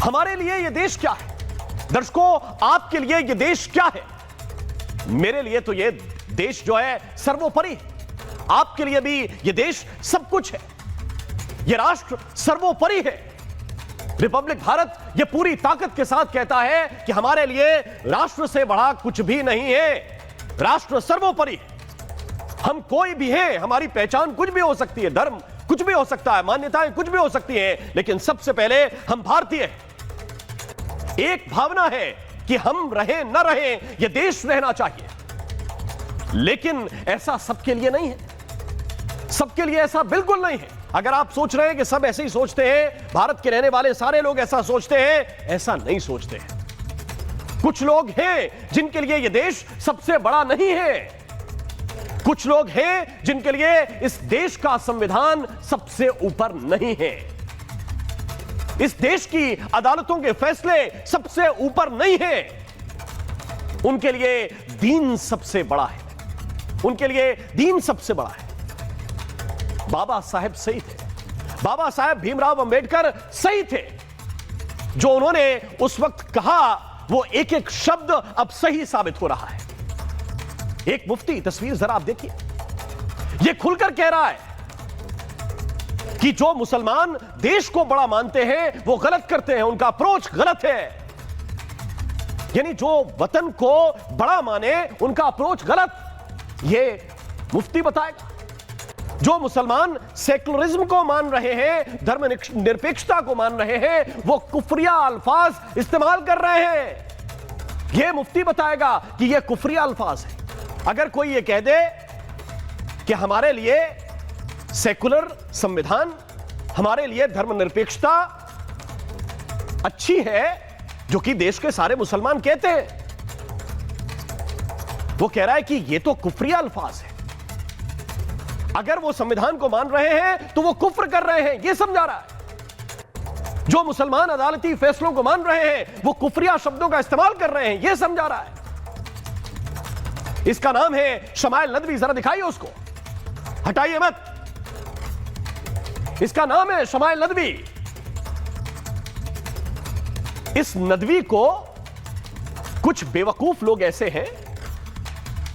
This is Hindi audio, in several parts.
हमारे लिए यह देश क्या है? दर्शकों, आपके लिए यह देश क्या है? मेरे लिए तो यह देश जो है सर्वोपरि है। आपके लिए भी यह देश सब कुछ है। यह राष्ट्र सर्वोपरि है। रिपब्लिक भारत यह पूरी ताकत के साथ कहता है कि हमारे लिए राष्ट्र से बड़ा कुछ भी नहीं है। राष्ट्र सर्वोपरि है। हम कोई भी हैं, हमारी पहचान कुछ भी हो सकती है, धर्म कुछ भी हो सकता है, मान्यताएं कुछ भी हो सकती हैं, लेकिन सबसे पहले हम भारतीय हैं। एक भावना है कि हम रहें न रहें, यह देश रहना चाहिए। लेकिन ऐसा सबके लिए नहीं है। सबके लिए ऐसा बिल्कुल नहीं है। अगर आप सोच रहे हैं कि सब ऐसे ही सोचते हैं, भारत के रहने वाले सारे लोग ऐसा सोचते हैं, ऐसा नहीं सोचते हैं। कुछ लोग हैं जिनके लिए यह देश सबसे बड़ा नहीं है। कुछ लोग हैं जिनके लिए इस देश का संविधान सबसे ऊपर नहीं है। इस देश की अदालतों के फैसले सबसे ऊपर नहीं है। उनके लिए दीन सबसे बड़ा है। उनके लिए दीन सबसे बड़ा है। बाबा साहेब सही थे। बाबा साहेब भीमराव अंबेडकर सही थे। जो उन्होंने उस वक्त कहा, वो एक एक शब्द अब सही साबित हो रहा है। एक मुफ्ती, तस्वीर जरा आप देखिए, यह खुलकर कह रहा है कि जो मुसलमान देश को बड़ा मानते हैं वो गलत करते हैं, उनका अप्रोच गलत है। यानी जो वतन को बड़ा माने उनका अप्रोच गलत। यह मुफ्ती बताएगा। जो मुसलमान सेकुलरिज्म को मान रहे हैं, धर्म निरपेक्षता को मान रहे हैं, वो कुफरिया अल्फाज इस्तेमाल कर रहे हैं। यह मुफ्ती बताएगा कि यह कुफरिया अल्फाज है। अगर कोई ये कह दे कि हमारे लिए सेकुलर संविधान, हमारे लिए धर्मनिरपेक्षता अच्छी है, जो कि देश के सारे मुसलमान कहते हैं, वो कह रहा है कि ये तो कुफरिया अल्फाज है। अगर वो संविधान को मान रहे हैं तो वो कुफ्र कर रहे हैं, ये समझा रहा है। जो मुसलमान अदालती फैसलों को मान रहे हैं वो कुफरिया शब्दों का इस्तेमाल कर रहे हैं, ये समझा रहा है। इसका नाम है शमाइल नदवी। जरा दिखाइए उसको, हटाइए मत। इसका नाम है शमाइल नदवी। इस नदवी को कुछ बेवकूफ लोग ऐसे हैं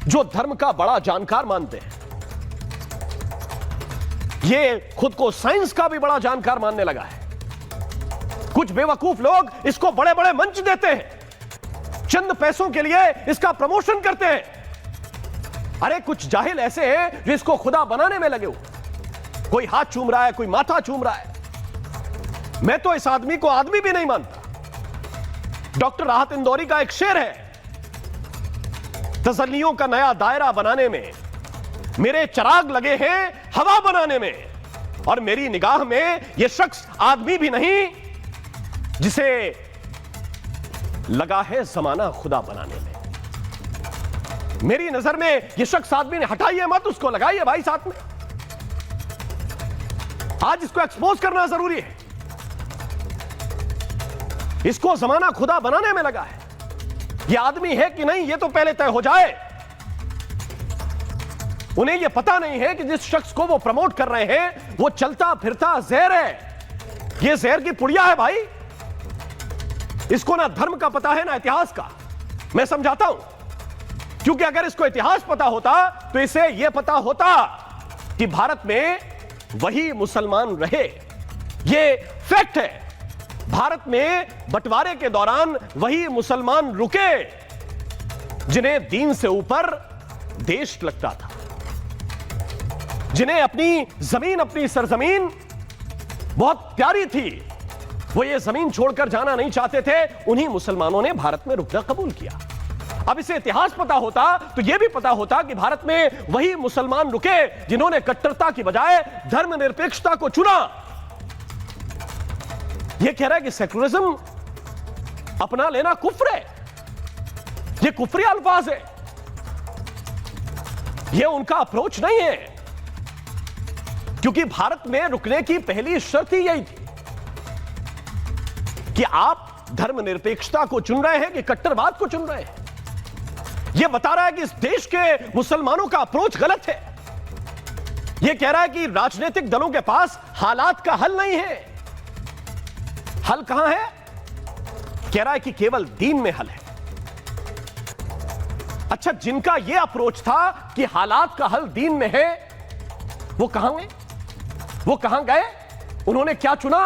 जो धर्म का बड़ा जानकार मानते हैं। ये खुद को साइंस का भी बड़ा जानकार मानने लगा है। कुछ बेवकूफ लोग इसको बड़े बड़े मंच देते हैं, चंद पैसों के लिए इसका प्रमोशन करते हैं। अरे कुछ जाहिल ऐसे हैं जो इसको खुदा बनाने में लगे हुए। कोई हाथ चूम रहा है, कोई माथा चूम रहा है। मैं तो इस आदमी को आदमी भी नहीं मानता। डॉक्टर राहत इंदौरी का एक शेर है, तसल्लियों का नया दायरा बनाने में मेरे चिराग लगे हैं हवा बनाने में, और मेरी निगाह में यह शख्स आदमी भी नहीं जिसे लगा है जमाना खुदा बनाने में। मेरी नजर में यह शख्स आदमी ने, हटाइए मत उसको, लगाइए भाई साथ में। आज इसको एक्सपोज करना जरूरी है। इसको जमाना खुदा बनाने में लगा है। यह आदमी है कि नहीं, यह तो पहले तय हो जाए। उन्हें यह पता नहीं है कि जिस शख्स को वो प्रमोट कर रहे हैं वो चलता फिरता जहर है। यह जहर की पुड़िया है भाई। इसको ना धर्म का पता है ना इतिहास का। मैं समझाता हूं, क्योंकि अगर इसको इतिहास पता होता तो इसे यह पता होता कि भारत में वही मुसलमान रहे। यह फैक्ट है। भारत में बंटवारे के दौरान वही मुसलमान रुके जिन्हें दीन से ऊपर देश लगता था, जिन्हें अपनी जमीन, अपनी सरजमीन बहुत प्यारी थी। वो ये जमीन छोड़कर जाना नहीं चाहते थे। उन्हीं मुसलमानों ने भारत में रुकना कबूल किया। अब इसे इतिहास पता होता तो यह भी पता होता कि भारत में वही मुसलमान रुके जिन्होंने कट्टरता की बजाय धर्मनिरपेक्षता को चुना। यह कह रहा है कि सेकुलरिज्म अपना लेना कुफ्र है, यह कुफ्री अल्फाज है, यह उनका अप्रोच नहीं है। क्योंकि भारत में रुकने की पहली शर्त ही यही थी कि आप धर्मनिरपेक्षता को चुन रहे हैं कि कट्टरवाद को चुन रहे हैं। यह बता रहा है कि इस देश के मुसलमानों का अप्रोच गलत है। यह कह रहा है कि राजनीतिक दलों के पास हालात का हल नहीं है। हल कहां है? कह रहा है कि केवल दीन में हल है। अच्छा, जिनका यह अप्रोच था कि हालात का हल दीन में है, वो कहां गए? वो कहां गए? उन्होंने क्या चुना?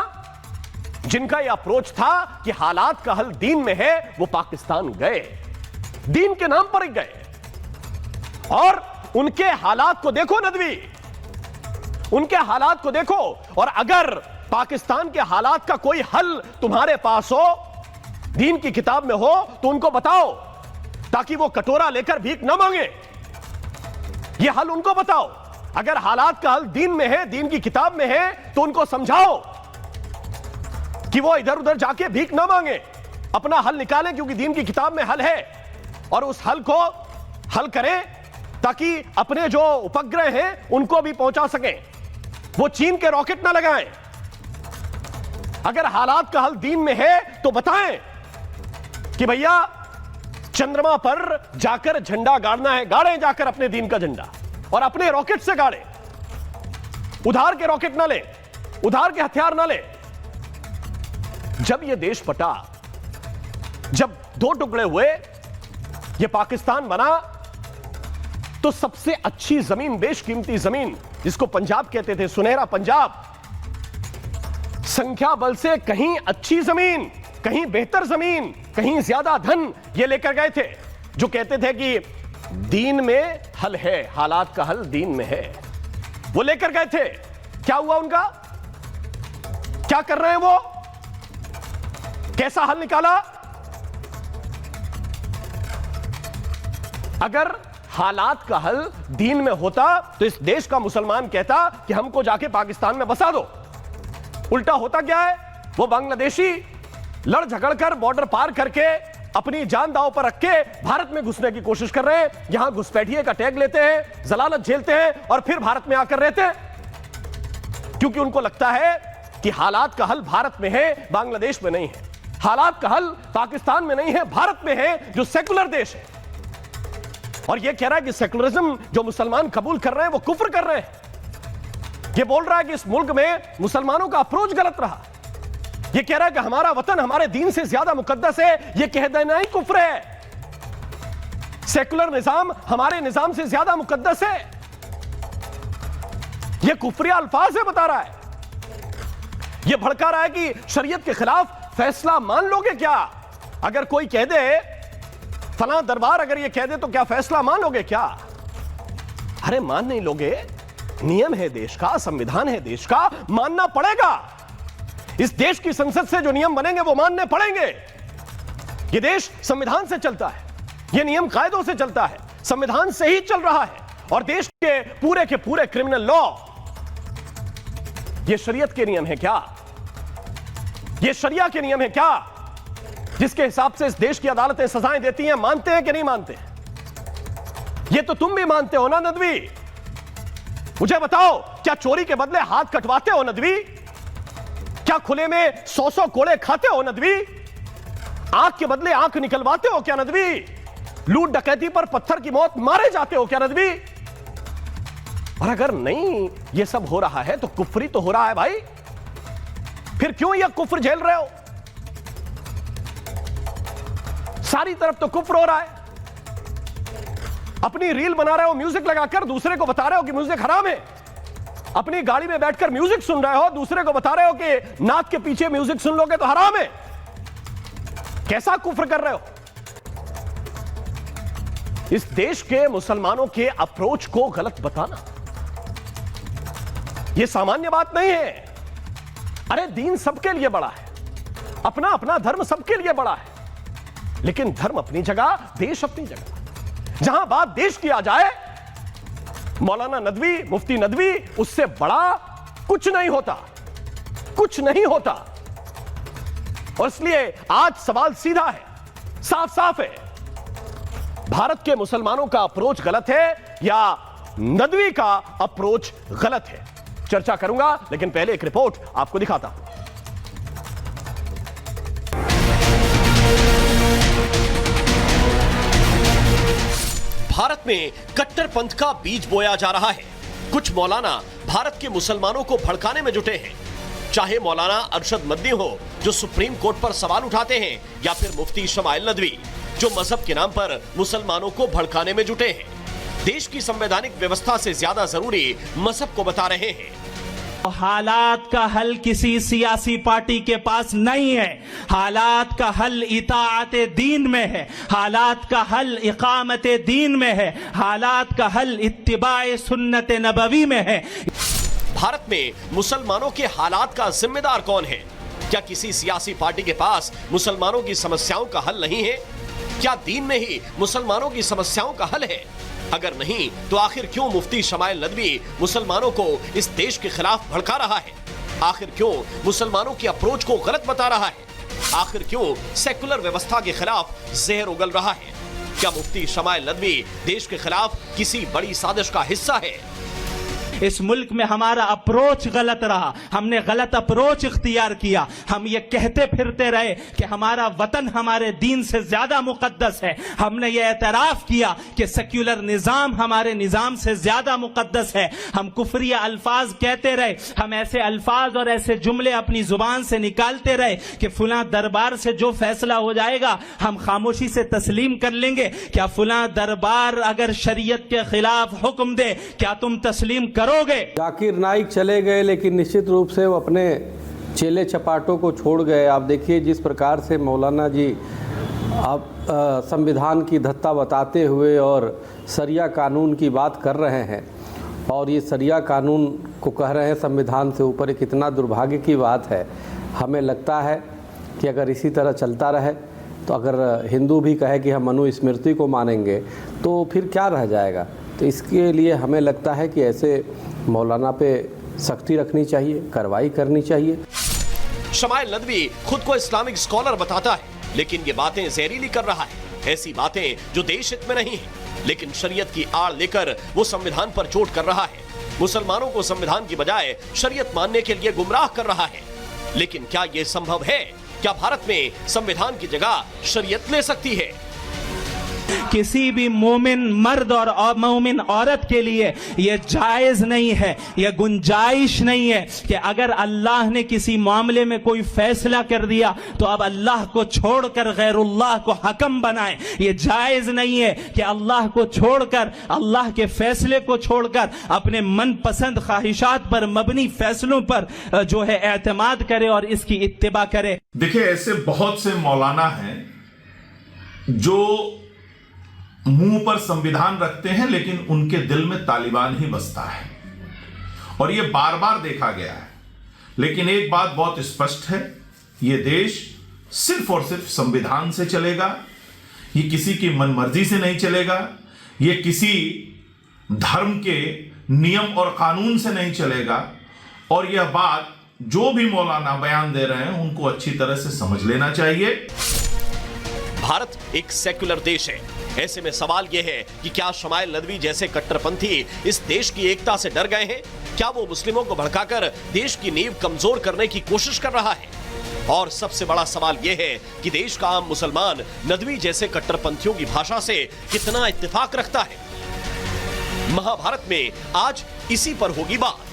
जिनका यह अप्रोच था कि हालात का हल दीन में है, वो पाकिस्तान गए, दीन के नाम पर ही गए। और उनके हालात को देखो नदवी, उनके हालात को देखो। और अगर पाकिस्तान के हालात का कोई हल तुम्हारे पास हो, दीन की किताब में हो, तो उनको बताओ, ताकि वो कटोरा लेकर भीख न मांगे। यह हल उनको बताओ। अगर हालात का हल दीन में है, दीन की किताब में है, तो उनको समझाओ कि वो इधर उधर जाके भीख ना मांगे, अपना हल निकालें, क्योंकि दीन की किताब में हल है। और उस हल को हल करें ताकि अपने जो उपग्रह हैं उनको भी पहुंचा सकें, वो चीन के रॉकेट ना लगाएं। अगर हालात का हल दीन में है तो बताएं कि भैया चंद्रमा पर जाकर झंडा गाड़ना है, गाड़ें जाकर अपने दीन का झंडा, और अपने रॉकेट से गाड़ें। उधार के रॉकेट ना ले, उधार के हथियार ना ले। जब यह देश बटा, जब दो टुकड़े हुए, यह पाकिस्तान बना, तो सबसे अच्छी जमीन, बेशकीमती जमीन, जिसको पंजाब कहते थे, सुनहरा पंजाब, संख्या बल से कहीं अच्छी जमीन, कहीं बेहतर जमीन, कहीं ज्यादा धन ये लेकर गए थे, जो कहते थे कि दीन में हल है, हालात का हल दीन में है। वो लेकर गए थे। क्या हुआ उनका? क्या कर रहे हैं वो? कैसा हल निकाला? अगर हालात का हल दीन में होता तो इस देश का मुसलमान कहता कि हमको जाके पाकिस्तान में बसा दो। उल्टा होता क्या है? वो बांग्लादेशी लड़ झगड़कर बॉर्डर पार करके अपनी जान दांव पर रख के भारत में घुसने की कोशिश कर रहे हैं। यहां घुसपैठिए का टैग लेते हैं, जलालत झेलते हैं और फिर भारत में आकर रहते हैं, क्योंकि उनको लगता है कि हालात का हल भारत में है, बांग्लादेश में नहीं है। हालात का हल पाकिस्तान में नहीं है, भारत में है, जो सेकुलर देश है। और यह कह रहा है कि सेकुलरिज्म जो मुसलमान कबूल कर रहे हैं वो कुफ्र कर रहे हैं। यह बोल रहा है कि इस मुल्क में मुसलमानों का अप्रोच गलत रहा। यह कह रहा है कि हमारा वतन हमारे दीन से ज्यादा मुकद्दस है। यह कह देना ही कुफ्र है। सेकुलर निजाम हमारे निजाम से ज्यादा मुकद्दस है। यह कुफ्रिया अल्फाज है बता रहा है। यह भड़का रहा है कि शरीयत के खिलाफ फैसला मान लोगे क्या? अगर कोई कह दे, फलां दरबार अगर यह कह दे तो क्या फैसला मान लोगे क्या? अरे मान नहीं लोगे, नियम है देश का, संविधान है देश का, मानना पड़ेगा। इस देश की संसद से जो नियम बनेंगे वो मानने पड़ेंगे। यह देश संविधान से चलता है, यह नियम कायदों से चलता है, संविधान से ही चल रहा है। और देश के पूरे क्रिमिनल लॉ, यह शरीयत के नियम है क्या? यह शरिया के नियम है क्या, जिसके हिसाब से इस देश की अदालतें सजाएं देती हैं? मानते हैं कि नहीं मानते? यह तो तुम भी मानते हो ना नदवी? मुझे बताओ, क्या चोरी के बदले हाथ कटवाते हो नदवी? क्या खुले में 100 कोड़े खाते हो नदवी? आंख के बदले आंख निकलवाते हो क्या नदवी? लूट डकैती पर पत्थर की मौत मारे जाते हो क्या नदवी? और अगर नहीं यह सब हो रहा है तो कुफ्री तो हो रहा है भाई। फिर क्यों यह कुफ्र झेल रहे हो? सारी तरफ तो कुफ्र हो रहा है। अपनी रील बना रहे हो म्यूजिक लगाकर, दूसरे को बता रहे हो कि म्यूजिक हराम है। अपनी गाड़ी में बैठकर म्यूजिक सुन रहे हो, दूसरे को बता रहे हो कि नाक के पीछे म्यूजिक सुन लोगे तो हराम है। कैसा कुफ्र कर रहे हो? इस देश के मुसलमानों के अप्रोच को गलत बताना यह सामान्य बात नहीं है। अरे दीन सबके लिए बड़ा है, अपना अपना धर्म सबके लिए बड़ा है, लेकिन धर्म अपनी जगह, देश अपनी जगह। जहां बात देश की आ जाए, मौलाना नदवी, मुफ्ती नदवी, उससे बड़ा कुछ नहीं होता, कुछ नहीं होता। और इसलिए आज सवाल सीधा है, साफ साफ है, भारत के मुसलमानों का अप्रोच गलत है या नदवी का अप्रोच गलत है? चर्चा करूंगा, लेकिन पहले एक रिपोर्ट आपको दिखाता हूं। भारत में कट्टरपंथ का बीज बोया जा रहा है। कुछ मौलाना भारत के मुसलमानों को भड़काने में जुटे हैं। चाहे मौलाना अरशद मदनी हो जो सुप्रीम कोर्ट पर सवाल उठाते हैं, या फिर मुफ्ती शमाइल नदवी जो मजहब के नाम पर मुसलमानों को भड़काने में जुटे हैं। देश की संवैधानिक व्यवस्था से ज्यादा जरूरी मजहब को बता रहे हैं। हालात का हल किसी सियासी पार्टी के पास नहीं है। हालात का हल इताअते दीन में है। हालात का हल इकामते दीन में है। हालात का हल इत्तिबाए सुन्नत नबवी में है। भारत में मुसलमानों के हालात का जिम्मेदार कौन है? क्या किसी सियासी पार्टी के पास मुसलमानों की समस्याओं का हल नहीं है? क्या दीन में ही मुसलमानों की समस्याओं का हल है? अगर नहीं तो आखिर क्यों मुफ्ती शमाइल नदवी मुसलमानों को इस देश के खिलाफ भड़का रहा है? आखिर क्यों मुसलमानों की अप्रोच को गलत बता रहा है? आखिर क्यों सेकुलर व्यवस्था के खिलाफ जहर उगल रहा है? क्या मुफ्ती शमाइल नदवी देश के खिलाफ किसी बड़ी साजिश का हिस्सा है? इस मुल्क में हमारा अप्रोच गलत रहा। हमने गलत अप्रोच इख्तियार किया। हम ये कहते फिरते रहे कि हमारा वतन हमारे दीन से ज्यादा मुकद्दस है। हमने ये एतराफ किया कि सेक्युलर निजाम हमारे निजाम से ज्यादा मुकद्दस है। हम कुफरिया अल्फाज कहते रहे। हम ऐसे अल्फाज और ऐसे जुमले अपनी जुबान से निकालते रहे कि फुला दरबार से जो फैसला हो जाएगा हम खामोशी से तस्लीम कर लेंगे। क्या फुला दरबार अगर शरीयत के खिलाफ हुक्म दे क्या तुम तस्लीम करोगे? जाकिर नाइक चले गए, लेकिन निश्चित रूप से वो अपने चेले चपाटों को छोड़ गए। आप देखिए जिस प्रकार से मौलाना जी आप संविधान की धत्ता बताते हुए और शरिया कानून की बात कर रहे हैं, और ये शरिया कानून को कह रहे हैं संविधान से ऊपर, एक इतना दुर्भाग्य की बात है। हमें लगता है कि अगर इसी तरह चलता रहे तो अगर हिंदू भी कहे कि हम मनुस्मृति को मानेंगे तो फिर क्या रह जाएगा। तो इसके लिए हमें लगता है कि ऐसे मौलाना पे सख्ती रखनी चाहिए, कार्रवाई करनी चाहिए। शमाइल नदवी खुद को इस्लामिक स्कॉलर बताता है, लेकिन ये बातें जहरीली कर रहा है। ऐसी बातें जो देश हित में नहीं है, लेकिन शरीयत की आड़ लेकर वो संविधान पर चोट कर रहा है। मुसलमानों को संविधान की बजाय शरीयत मानने के लिए गुमराह कर रहा है। लेकिन क्या ये संभव है? क्या भारत में संविधान की जगह शरीयत ले सकती है? किसी भी मोमिन मर्द और मोमिन औरत के लिए यह जायज नहीं है, यह गुंजाइश नहीं है कि अगर अल्लाह ने किसी मामले में कोई फैसला कर दिया तो अब अल्लाह को छोड़कर गैरुल्लाह को हकम बनाए। यह जायज नहीं है कि अल्लाह को छोड़कर, अल्लाह के फैसले को छोड़कर अपने मनपसंद ख्वाहिशात पर मबनी फैसलों पर जो है एतमाद करे और इसकी इत्तिबा करे। देखिए, ऐसे बहुत से मौलाना हैं जो मुंह पर संविधान रखते हैं लेकिन उनके दिल में तालिबान ही बसता है, और यह बार बार देखा गया है। लेकिन एक बात बहुत स्पष्ट है, यह देश सिर्फ और सिर्फ संविधान से चलेगा। ये किसी की मनमर्जी से नहीं चलेगा। ये किसी धर्म के नियम और कानून से नहीं चलेगा। और यह बात जो भी मौलाना बयान दे रहे हैं उनको अच्छी तरह से समझ लेना चाहिए। भारत एक सेक्युलर देश है। ऐसे में सवाल यह है कि क्या शमाइल नदवी जैसे कट्टरपंथी इस देश की एकता से डर गए हैं? क्या वो मुस्लिमों को भड़काकर देश की नींव कमजोर करने की कोशिश कर रहा है? और सबसे बड़ा सवाल यह है कि देश का आम मुसलमान नदवी जैसे कट्टरपंथियों की भाषा से कितना इत्तेफाक रखता है? महाभारत में आज इसी पर होगी बात।